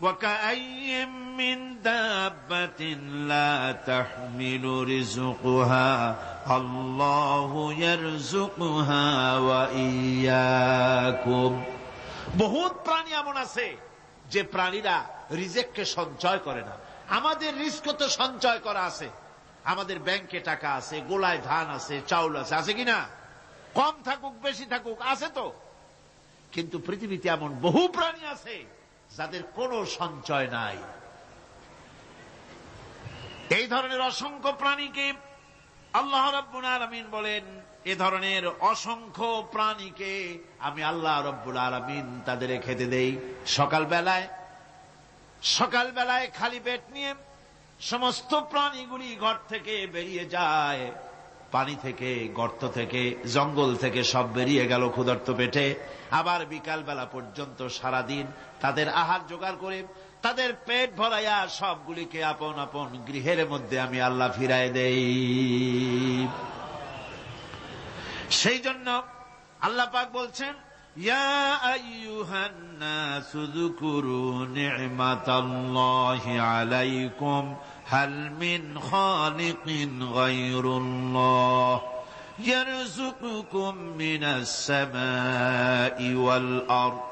وكأي من دابة لا تحمل رزقها الله يرزقها وإياكم। বহুত প্রাণী এমন আছে যে প্রাণীরা রিজেককে সঞ্চয় করে না। আমাদের রিস্ক তো সঞ্চয় করা আছে, আমাদের ব্যাংকে টাকা আছে, গোলায় ধান আছে, চাউল আছে, আছে কিনা? কম থাকুক বেশি থাকুক আছে তো। কিন্তু পৃথিবীতে এমন বহু প্রাণী আছে যাদের কোনো সঞ্চয় নাই। এই ধরনের অসংখ্য প্রাণীকে আল্লাহ রাব্বুল আলামিন বলেন, এ ধরনের অসংখ্য প্রাণীকে আমি আল্লাহ রাব্বুল আলামিন তাদের খেতে দেই। সকালবেলায় খালি পেট নিয়ে সমস্ত প্রাণীগুলি ঘর থেকে বেরিয়ে যায়, পানি থেকে, গর্ত থেকে, জঙ্গল থেকে সব বেরিয়ে গেল ক্ষুধার্ত পেটে। আবার বিকালবেলা পর্যন্ত সারাদিন তাদের আহার জোগাড় করে তাদের পেট ভরাইয়া সবগুলিকে আপন আপন গৃহের মধ্যে আমি আল্লাহ ফিরাই দেই। সেই জন্য আল্লাহ পাক বলছেন, ইয়া আইয়ুহান নাসু যকুরু নি'মাতাল্লাহি আলাইকুম হাল মিন খালিকিন গায়রুল্লাহ ইয়ারযুকুকুম মিনাস সামাই ওয়াল আরদ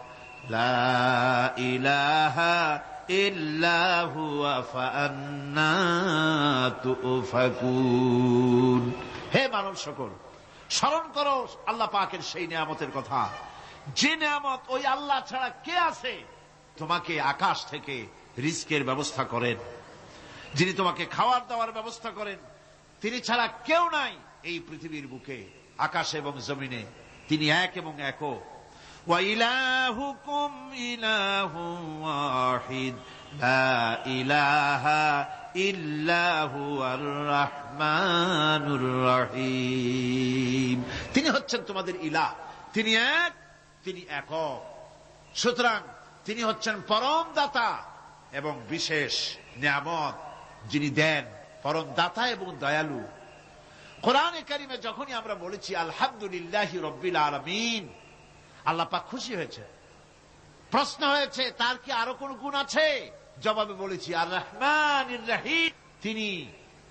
লা ইলাহা ইল্লা হুয়া ফাআন্না তুফাকুন। হে মানব সকল, স্মরণ করো আল্লাহ পাকের সেই নিয়ামতের কথা, যে নিয়ামত ওই আল্লাহ ছাড়া কে আছে? তোমাকে আকাশ থেকে রিজকের ব্যবস্থা করেন, যিনি তোমাকে খাওয়ার দাওয়ার ব্যবস্থা করেন, তিনি ছাড়া কেউ নাই এই পৃথিবীর বুকে, আকাশ এবং জমিনে। তিনি এক এবং একক। ওয়া ইলাহুকুম ইলাহুন ওয়াহিদ লা ইলাহা ইল্লা হুয়ার রাহমানুর রহিম। তিনি হচ্ছেন তোমাদের ইলাহ, তিনি এক, তিনি একক। সুতরাং তিনি হচ্ছেন পরম দাতা এবং বিশেষ নিয়ামত যিনি দেন, পরম দাতা এবং দয়ালু। কোরআনে কারিমে যখনই আমরা বলেছি আলহামদুলিল্লাহি রাব্বিল আলামিন, আল্লাহ পাক খুশি হয়েছে। প্রশ্ন হয়েছে তার কি আরো কোন গুণ আছে? জবাবে বলেছি আর রহমানির রহিম, তিনি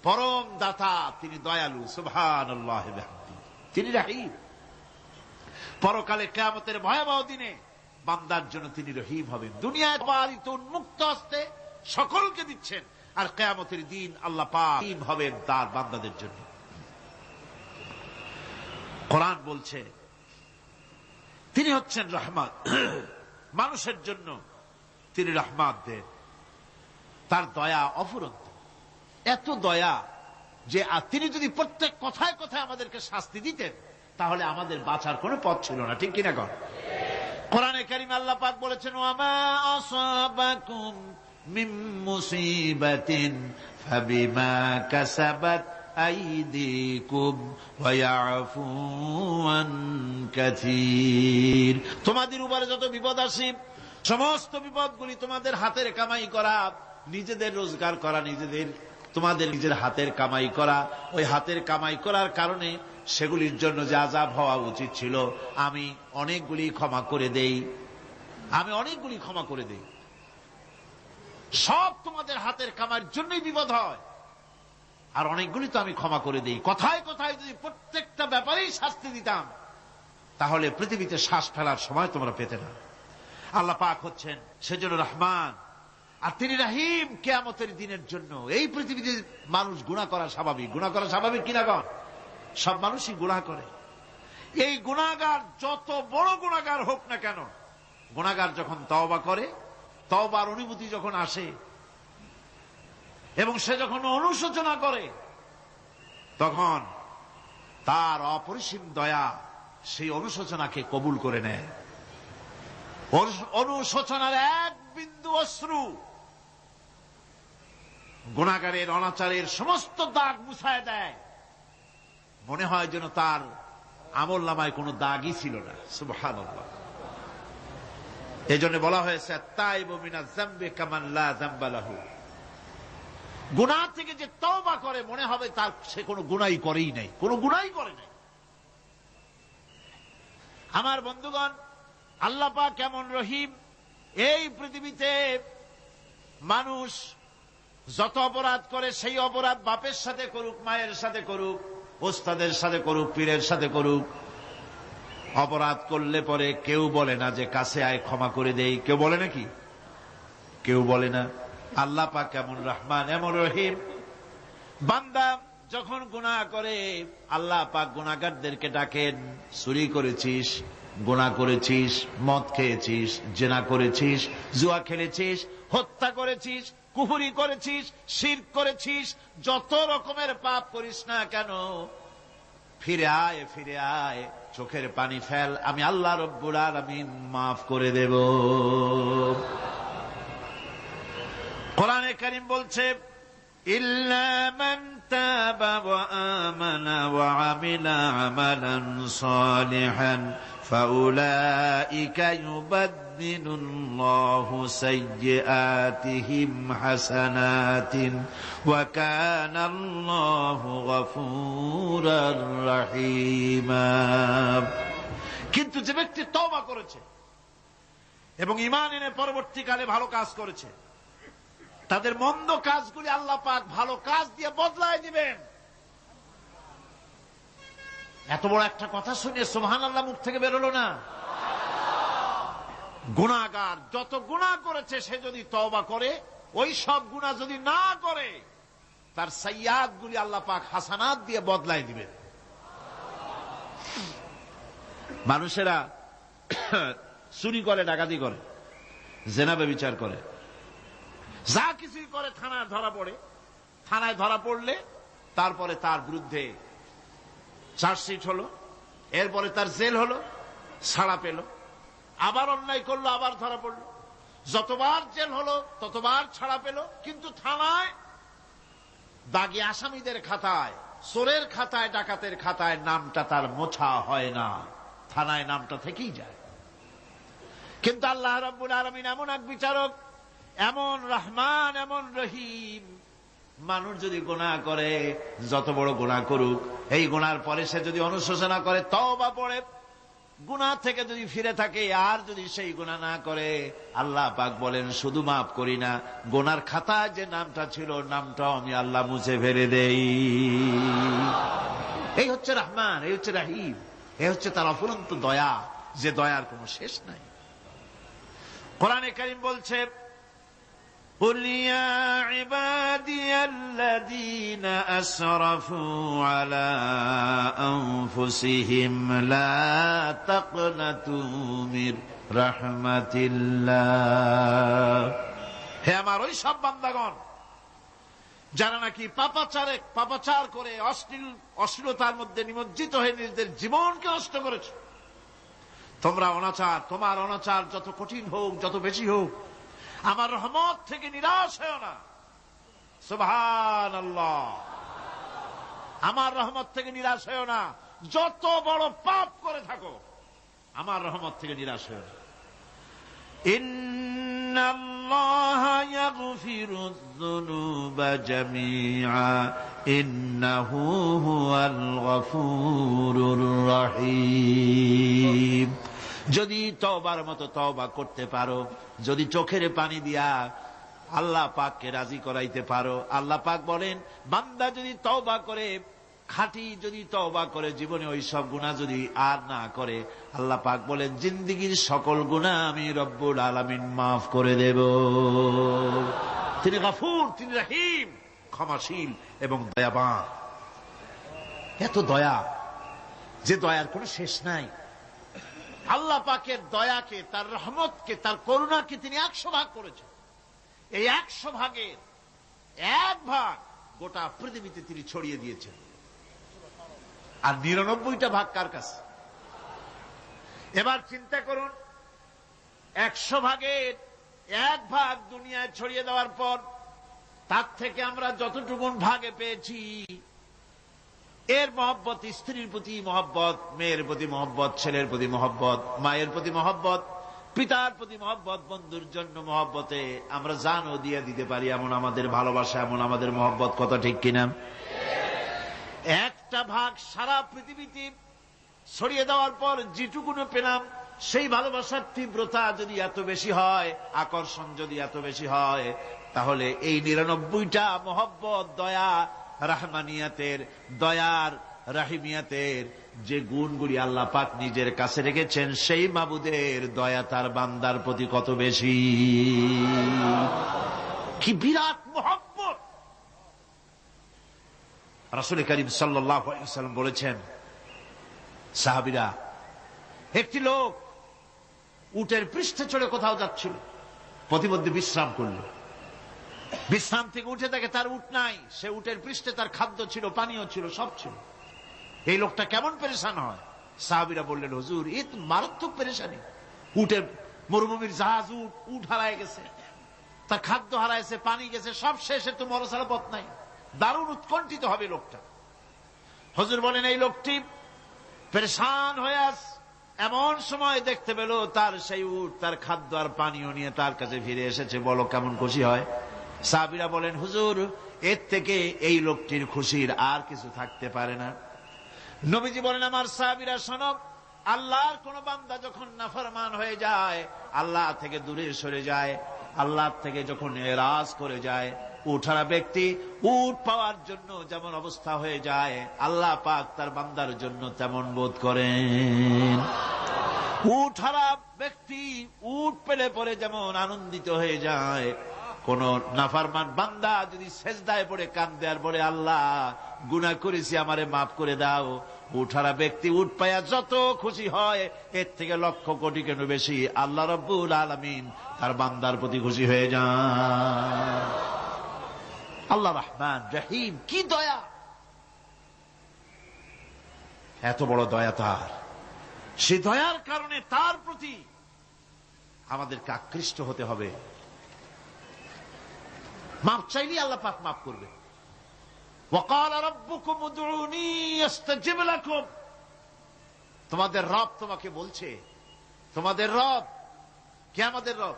পরম দাতা, তিনি দয়ালু। সুবহানাল্লাহ ওয়া বিহামদিহি, তিনি রহিম। পরকালে কিয়ামতের ভয়াবহ দিনে বান্দার জন্য তিনি রহিম হবেন। দুনিয়ায় পালিত উন্মুক্ত হস্তে সকলকে দিচ্ছেন, আর কিয়ামতের দিন আল্লাহ পাক রহিম হবেন তার বান্দাদের জন্য। কোরআন বলছে তিনি হচ্ছেন রহমত, মানুষের জন্য তিনি রহমত দেন। তার দয়া অফুরন্ত, এত দয়া যে তিনি যদি প্রত্যেক কথায় কথায় আমাদেরকে শাস্তি দিতেন তাহলে আমাদের বাঁচার কোনো পথ ছিল না। ঠিক কিনা কর? কোরআনে কারিমে আল্লাহ পাক বলেছেন, ওয়ামা আসাবাকুম মিন মুসিবাতিন ফাবিমা কাসাবাত আইদিকুম ওয়া ইয়াফু আন কাসীর। তোমাদের উপরে যত বিপদ আসে, সমস্ত বিপদগুলি তোমাদের হাতের কামাই করা, নিজেদের রোজগার করা, তোমাদের নিজের হাতের কামাই করা। ওই হাতের কামাই করার কারণে সেগুলির জন্য যে আযাব হওয়া উচিত ছিল আমি অনেকগুলি ক্ষমা করে দেই, সব তোমাদের হাতের কামাইয়ের জন্যই বিপদ হয়, আর অনেকগুলি তো আমি ক্ষমা করে দেই। কথায় কথায় যদি প্রত্যেকটা ব্যাপারেই শাস্তি দিতাম তাহলে পৃথিবীতে শ্বাস ফেলার সময় তোমরা পেতে না। আল্লাহ পাক হচ্ছেন সেজন্য রহমান, আর তিনি রহিম। কিয়ামতের দিনের জন্য এই পৃথিবীতে মানুষ গুনাহ করা স্বাভাবিক। কিনা কর? সব মানুষই গুনাহ করে। এই গুনাহগার যত বড় গুনাহগার হোক না কেন, গুনাহগার যখন তওবা করে, তওবার অনুভূতি যখন আসে এবং সে যখন অনুশোচনা করে, তখন তার অপরিসীম দয়া সেই অনুশোচনাকে কবুল করে নেয়। অনুশোচনার এক বিন্দু অশ্রু গুনাহগারের অনাচারের সমস্ত দাগ মুছায় দেয়। মনে হয় যেন তার আমল নামায় কোনো দাগই ছিল না। সুবহানাল্লাহ। এই জন্য বলা হয়েছে তাইবু মিনাজ যামবি কামান লা যামবা লাহু। গুনাহ থেকে যে তওবা করে মনে হবে তার সে কোনো গুনাহই করেই নাই, আমার বন্ধুগণ, আল্লাহ পাক কেমন রহিম। এই পৃথিবীতে মানুষ যত অপরাধ করে সেই অপরাধ বাপের সাথে করুক, মায়ের সাথে করুক, ওস্তাদের সাথে করুক, পীরের সাথে করুক, অপরাধ করলে পরে কেউ বলে না যে কাছে আয় ক্ষমা করে দেই। কেউ বলে নাকি? কেউ বলে না। আল্লাহ পাক এমন রহমান, এমন রহিম। বান্দা যখন গুনাহ করে আল্লাহ পাক গুনাহগারদেরকে ডাকেন, চুরি করেছিস, গুনাহ করেছিস, মদ খেয়েছিস, জিনা করেছিস, জুয়া খেলেছিস, হত্যা করেছিস, কুফরি করেছিস, শিরক করেছিস, যত রকমের পাপ করিস না কেন, ফিরে আয়, ফিরে আয়, চোখের পানি ফেল, আমি আল্লাহ রব্বুল আলামিন মাফ করে দেব। কোরআনে কারীম বলছে, ইল্লা মান তাবা ওয়া আমানা ওয়া আমিলা আমালান সালিহান ফাউলাইকা ইউবাদদিলুল্লাহু সাইয়্যাতিহিম হাসানাতিন ওয়া কানাল্লাহু গফুরার রহিমা। কিন্তু যে ব্যক্তি তওবা করেছে এবং ঈমান এনে পরবর্তীকালে ভালো কাজ করেছে, তাদের মন্দ কাজগুলি আল্লাহ পাক ভালো কাজ দিয়ে বদলায় দিবেন। এত বড় একটা কথা শুনে সুবহানাল্লাহ মুখ থেকে বেরোলো না? গুনাহগার যত গুনাহ করেছে সে যদি তওবা করে, ওই সব গুনাহ যদি না করে, তার সাইয়্যাতগুলি আল্লাহ পাক হাসানাত দিয়ে বদলায় দিবেন। মানুষেরা চুরি করে, ডাকাতি করে, জিনা ব্যভিচার করে, যা কিছুই করে থানায় ধরা পড়ে। থানায় ধরা পড়লে তারপরে তার বিরুদ্ধে চার্জশিট হলো, এরপরে তার জেল হলো, ছাড়া পেল, আবার অন্যায় করলো, আবার ধরা পড়লো, যতবার জেল হলো ততবার ছাড়া পেল, কিন্তু থানায় দাগী আসামিদের খাতায়, চোরের খাতায়, ডাকাতের খাতায় নামটা তার মোছা হয় না, থানায় নামটা থেকেই যায়। কিন্তু আল্লাহ রাব্বুল আলামিন এমন এক বিচারক, এমন রহমান, এমন রহিম। মানুষ যদি গুনাহ করে, যত বড় গুনাহ করুক, এই গুনার পরে সে যদি অনুশোচনা করে, তওবা পড়ে, গুনাহ থেকে যদি ফিরে থাকে, আর যদি সেই গুনাহ না করে, আল্লাহ পাক বলেন শুধু মাফ করি না, গুনার খাতায় যে নামটা ছিল নামটাও আমি আল্লাহ মুছে ফেলে দেই। এই হচ্ছে রহমান, এই হচ্ছে রহিম, এই হচ্ছে তার অফুরন্ত দয়া, যে দয়ার কোনো শেষ নাই। কোরআনে কারীম বলছে, قل يا عبادي الذين أسرفوا على أنفسهم لا تقنطوا من رحمة الله। হে আমার ওই সব বান্দাগণ যারা নাকি পাপাচার করে অশ্লীলতার মধ্যে নিমজ্জিত হয়ে নিজেদের জীবনকে নষ্ট করেছে, তোমার অনাচার যত কঠিন হোক, যত বেশি হোক, আমার রহমত থেকে নিরাশ হয় না। সুবহানাল্লাহ। আমার রহমত থেকে নিরাশ হয় না, যত বড় পাপ করে থাকো, আমার রহমত থেকে নিরাশ হয় না। ইন্নাল্লাহা ইয়াগফিরুয যুনুবা জামিআ ইন্নাহু হুয়াল গফুরুর রহিম। যদি তওবার মতো তওবা করতে পারো, যদি চোখের পানি দিয়া আল্লাহ পাককে রাজি করাইতে পারো, আল্লাহ পাক বলেন বান্দা যদি তওবা করে, খাঁটি যদি তওবা করে, জীবনে ওই সব গুনাহ যদি আর না করে, আল্লাহ পাক বলেন জিন্দেগীর সকল গুনাহ আমি রব্বুল আলামিন মাফ করে দেব। তিনি গফুর, তিনি রহিম, ক্ষমাশীল এবং দয়াবান। এত দয়া, যে দয়ার কোনো শেষ নাই। আল্লাহ পাকের দয়াকে, তার রহমতকে, তার করুণাকে তিনি 100 ভাগ করেছেন। এই 100 ভাগের 1 ভাগ গোটা পৃথিবীতে তিনি ছড়িয়ে দিয়েছেন। আর 99টা ভাগ কার কাছে? এবার চিন্তা করুন, 100 ভাগের 1 ভাগ দুনিয়ায় ছড়িয়ে দেওয়ার পর তার থেকে আমরা যতটুকুন ভাগে পেয়েছি, এর মহব্বত, স্ত্রীর প্রতি মহব্বত, মেয়ের প্রতি মহব্বত, ছেলের প্রতি মহব্বত, মায়ের প্রতি মহব্বত, পিতার প্রতি মহব্বত, বন্ধুর জন্য মহব্বতে আমরা জানও দিয়ে দিতে পারি, এমন আমাদের ভালোবাসা, এমন আমাদের মহব্বত, কথা ঠিক কিনা? একটা ভাগ সারা পৃথিবীতে ছড়িয়ে দেওয়ার পর যেটুকুনো পেলাম, সেই ভালোবাসার তীব্রতা যদি এত বেশি হয়, আকর্ষণ যদি এত বেশি হয়, তাহলে এই 99টা মহব্বত, দয়া, রাহমানিয়াতের, দয়ার, রাহিমিয়াতের যে গুণগুলি আল্লাহ পাক নিজের কাছে রেখেছেন, সেই মাবুদের দয়া তার বান্দার প্রতি কত বেশি। কি বিরাট মহব্বত! রাসূল করিম সাল্লাল্লাহু আলাইহি ওয়াসাল্লাম বলেছেন, সাহাবীরা, একটি লোক উটের পৃষ্ঠে চড়ে কোথাও যাচ্ছিল, প্রতিমধ্যে বিশ্রাম করল। বিশ্রাম থেকে উঠে দেখে তার উট নাই। সে উটের পৃষ্ঠে তার খাদ্য ছিল, পানীয় ছিল, সব ছিল। এই লোকটা কেমন পেরেশান হয়? সাহাবীরা বললেন, হুজুর, এ তো মারাত্মক পেরেশানি। উটের মরুভূমির জাহাজ, উট হারায় গেছে, তার খাদ্য হারাইছে, পানি গেছে, সব শেষে তো মরা ছাড়া পথ নাই। দারুণ উৎকণ্ঠিত হবে লোকটা। হুজুর বলেন, এই লোকটি পেরেশান হয়ে আস। এমন সময় দেখতে পেল তার সেই উট তার খাদ্য আর পানীয় নিয়ে তার কাছে ফিরে এসেছে। বলো কেমন খুশি হয়? সাহাবীরা বলেন, হুজুর, এর থেকে এই লোকটির খুশির আর কিছু থাকতে পারে না। নবীজি বলেন, আমার সাহাবীরা শোনো, আল্লাহর কোন বান্দা যখন নাফরমান হয়ে যায়, আল্লাহ থেকে দূরে সরে যায়, আল্লাহ থেকে যখন এরাজ করে যায়, উঠারা ব্যক্তি উট পাওয়ার জন্য যেমন অবস্থা হয়ে যায়, আল্লাহ পাক তার বান্দার জন্য তেমন বোধ করেন। উঠারা ব্যক্তি উট পেলে পরে যেমন আনন্দিত হয়ে যায়, কোন নাফরমান বান্দা যদি সেজদায় পড়ে কাঁদে আর বলে, আল্লাহ, গুনাহ করেছি, আমারে মাফ করে দাও, উঠারা ব্যক্তি উট পায়া যত খুশি হয়, এর থেকে লক্ষ কোটি কেন বেশি আল্লাহ রাব্বুল আলামিন তার বান্দার প্রতি খুশি হয়ে যান। আল্লাহ রহমান রহিম, কি দয়া! এত বড় দয়া তার। সে দয়ার কারণে তার প্রতি আমাদেরকে আকৃষ্ট হতে হবে। মাপ চাইলেই আল্লাহ পাক মাফ করবে। وقال ربكم ادعوني استجب لكم। তোমাদের রব তোমাকে বলছে, তোমাদের রব কে? আমাদের রব।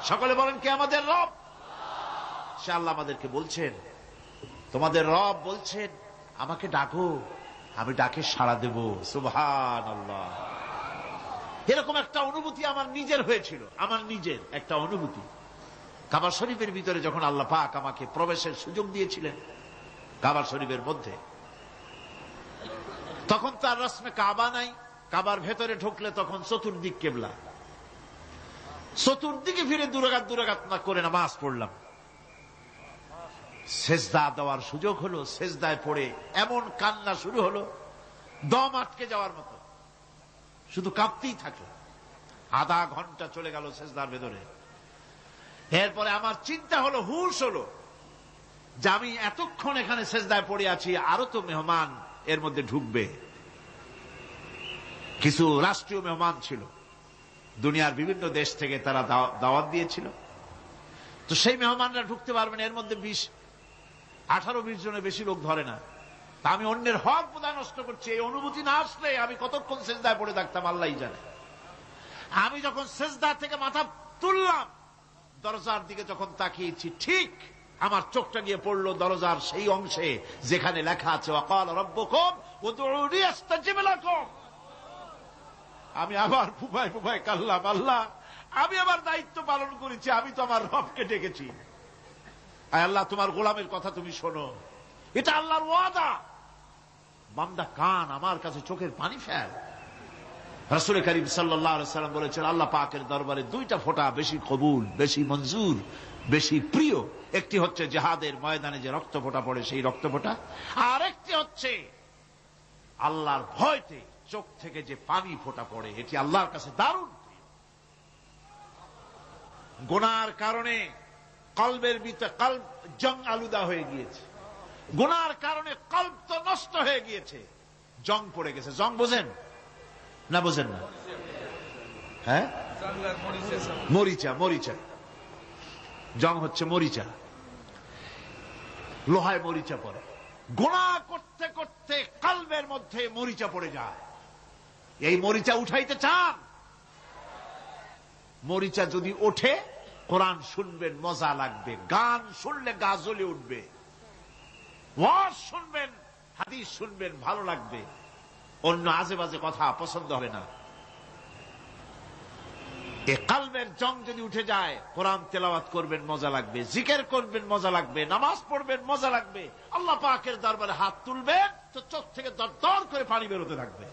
সকলে বলেন, কে আমাদের রব? সে আল্লাহ আমাদেরকে বলছেন, তোমাদের রব বলছেন, আমাকে ডাকো, আমি ডাকে সাড়া দেব। সুবহানাল্লাহ। এরকম একটা অনুভূতি আমার নিজের হয়েছিল, আমার নিজের একটা অনুভূতি। কাবা শরীফের ভিতরে যখন আল্লাহ পাক আমাকে প্রবেশের সুযোগ দিয়েছিলেন, কাবা শরীফের মধ্যে, তখন তার রসমে কাবা নাই। কাবার ভেতরে ঢুকলে তখন চতুর্দিক কেবলা, চতুর্দিকে ফিরে দুরাকাত না করে নামাজ পড়লাম। সেজদা দেওয়ার সুযোগ হলো, সেজদায় পড়ে এমন কান্না শুরু হলো, দম আটকে যাওয়ার মতো, শুধু কাঁপতেই থাকে। আধা ঘন্টা চলে গেল সেজদার ভেতরে। এরপরে আমার চিন্তা হলো, হুঁশ হলো, যে আমি এতক্ষণ এখানে সেজদায় পড়ে আছি, আরো তো মেহমান এর মধ্যে ঢুকবে। কিছু রাষ্ট্রীয় মেহমান ছিল, দুনিয়ার বিভিন্ন দেশ থেকে তারা দাওয়াত দিয়েছিল। তো সেই মেহমানরা ঢুকতে পারবেন, এর মধ্যে 18-20 জনের বেশি লোক ধরে না। তা আমি অন্যের হক বোধহয় নষ্ট করছি, এই অনুভূতি না আসলে আমি কতক্ষণ সেজদায় পড়ে থাকতাম আল্লাহই জানে। আমি যখন সেজদা থেকে মাথা তুললাম, দরজার দিকে যখন তাকিয়েছি, ঠিক আমার চোখটা গিয়ে পড়লো দরজার সেই অংশে যেখানে লেখা আছে ওয়াকাল রাব্বুকুম উদউনি আস্তাজিব লাকুম। আমি আবার ফুফায় কাল্লাম, আল্লাহ, আমি আমার দায়িত্ব পালন করেছি, আমি তো আমার রবকে ডেকেছি। আয় আল্লাহ, তোমার গোলামের কথা তুমি শোনো, এটা আল্লাহর ওয়াদা। বান্দা কান, আমার কাছে চোখের পানি ফেল। রাসূল করিম সাল্লাল্লাহু আলাইহি ওয়াসাল্লাম বলেছেন, আল্লাহ পাকের দরবারে 2টা ফোঁটা বেশি কবুল, বেশি মঞ্জুর, বেশি প্রিয়। একটি হচ্ছে জিহাদের ময়দানে যে রক্ত ফোঁটা পড়ে, সেই রক্ত ফোঁটা। আর একটি হচ্ছে আল্লাহর ভয়তে চোখ থেকে যে পানি ফোঁটা পড়ে, এটি আল্লাহর কাছে দারুণ প্রিয়। গুনার কারণে কলবের ভিতরে কলব জং আলুদা হয়ে গিয়েছে, গুনার কারণে কলব তো নষ্ট হয়ে গিয়েছে, জং পড়ে গেছে। জং বোঝেন না? বোঝেন না? হ্যাঁ, মরিচা। মরিচা জং হচ্ছে মরিচা, লোহায় মরিচা পড়ে। গুনাহ করতে করতে কলবের মধ্যে মরিচা পড়ে যায়। এই মরিচা উঠাইতে চান? মরিচা যদি ওঠে, কোরআন শুনবেন, মজা লাগবে, গান শুনলে গা জ্বলে উঠবে, ওয়াজ শুনবেন, হাদিস শুনবেন, ভালো লাগবে, অন্য আজে বাজে কথা পছন্দ হবে না। এ কালবের জং যদি উঠে যায়, কোরআন তেলাওয়াত করবেন মজা লাগবে, জিকির করবেন মজা লাগবে, নামাজ পড়বেন মজা লাগবে, আল্লাহ পাকের দরবারে হাত তুলবেন তো চোখ থেকে দরদর করে পানি বেরোতে থাকবে।